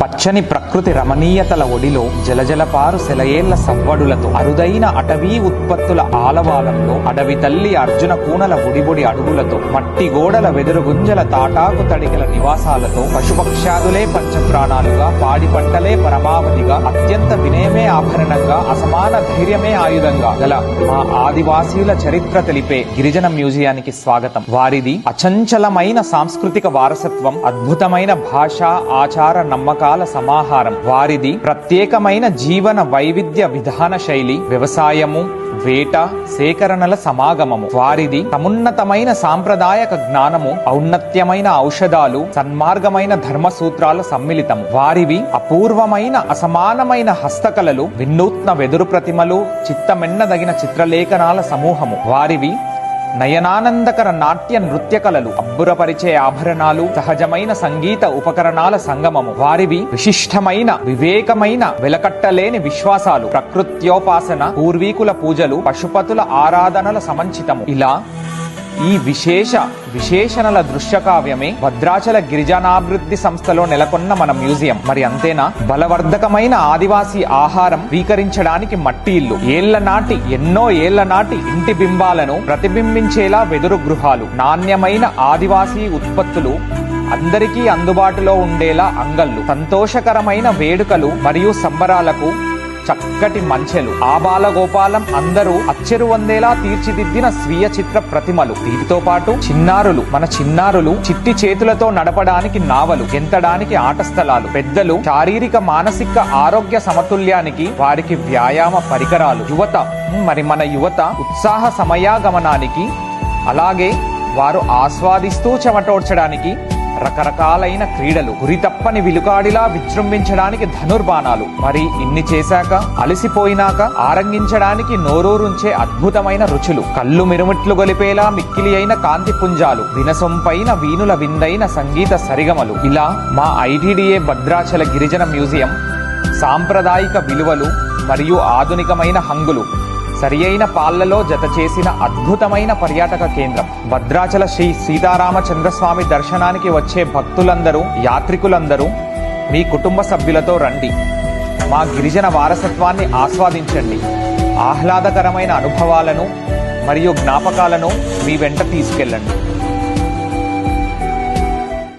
పచ్చని ప్రకృతి రమణీయతల ఒడిలో జలజలపారు సెలయేళ్ల సవ్వడులతో అరుదైన అటవీ ఉత్పత్తుల ఆలవాలంలో అడవి తల్లి అర్జున కూనల బుడిబుడి అడుగులతో మట్టి గోడల వెదురు గుంజల తాటాకు తడికల నివాసాలతో పశుపక్ష్యాదులే పంచప్రాణాలుగా పాడి పంటలే పరమావధిగా అత్యంత వినయమే ఆభరణంగా అసమాన ధైర్యమే ఆయుధంగా గల మా ఆదివాసీల చరిత్ర తెలిపే గిరిజన మ్యూజియానికి స్వాగతం. వారిది అచంచలమైన సాంస్కృతిక వారసత్వం, అద్భుతమైన భాష, ఆచార, నమ్మకాల సమాహారం. వారిది ప్రత్యేకమైన జీవన వైవిధ్య విధాన శైలి, వ్యవసాయము, వేట, సేకరణల సమాగమము. వారిది సమున్నతమైన సాంప్రదాయక జ్ఞానము, ఔన్నత్యమైన ఔషధాలు, సన్మార్గమైన ధర్మ సూత్రాల సమ్మిళితము. వారివి అపూర్వమైన అసమానమైన హస్తకళలు, వినూత్న వెదురు ప్రతిమలు, చిత్తమెన్నదగిన చిత్రలేఖనాల సమూహము. వారివి నయనానందకర నాట్య నృత్య కళలు, అబ్బురపరిచే ఆభరణాలు, సహజమైన సంగీత ఉపకరణాల సంగమము. వారివి విశిష్టమైన వివేకమైన వెలకట్టలేని విశ్వాసాలు, ప్రకృత్యోపాసన, పూర్వీకుల పూజలు, పశుపతుల ఆరాధనల సమంచితము. ఇలా ఈ విశేషణల దృశ్యకావ్యమే భద్రాచల గిరిజనాభివృద్ధి సంస్థలో నెలకొన్న మన మ్యూజియం. మరి అంతేనా? బలవర్ధకమైన ఆదివాసీ ఆహారం స్వీకరించడానికి మట్టి ఇల్లు, ఎన్నో ఏళ్ల నాటి ఇంటి బింబాలను ప్రతిబింబించేలా వెదురు గృహాలు, నాణ్యమైన ఆదివాసీ ఉత్పత్తులు అందరికీ అందుబాటులో ఉండేలా అంగళ్ళు, సంతోషకరమైన వేడుకలు మరియు సంబరాలకు చక్కటి మంచెలు, ఆబాలగోపాలం అందరూ అచ్చెరు వందేలా తీర్చిదిద్దిన స్వీయ చిత్ర ప్రతిమలు. వీటితో పాటు మన చిన్నారులు చిట్టి చేతులతో నడపడానికి నావలు, గెంతడానికి ఆట స్థలాలు, పెద్దలు శారీరక మానసిక ఆరోగ్య సమతుల్యానికి వారికి వ్యాయామ పరికరాలు, మన యువత ఉత్సాహ సమయాగమనానికి, అలాగే వారు ఆస్వాదిస్తూ చెమటోడ్చడానికి రకరకాలైన క్రీడలు, గురితప్పని విలుకాడిలా విజృంభించడానికి ధనుర్బాణాలు. మరి ఇన్ని చేశాక అలసిపోయినాక ఆరంగించడానికి నోరూరుంచే అద్భుతమైన రుచులు, కళ్ళు మిరుమిట్లు గొలిపేలా మిక్కిలి అయిన కాంతి పుంజాలు, వినసొంపైన వీణుల విందైన సంగీత సరిగమలు. ఇలా మా ఐటీడీఏ భద్రాచల గిరిజన మ్యూజియం సాంప్రదాయిక విలువలు మరియు ఆధునికమైన హంగులు సరియైన పాళ్లలో జత చేసిన అద్భుతమైన పర్యాటక కేంద్రం. భద్రాచల శ్రీ సీతారామచంద్రస్వామి దర్శనానికి వచ్చే భక్తులందరూ, యాత్రికులందరూ మీ కుటుంబ సభ్యులతో రండి. మా గిరిజన వారసత్వాన్ని ఆస్వాదించండి. ఆహ్లాదకరమైన అనుభవాలను మరియు జ్ఞాపకాలను మీ వెంట తీసుకెళ్ళండి.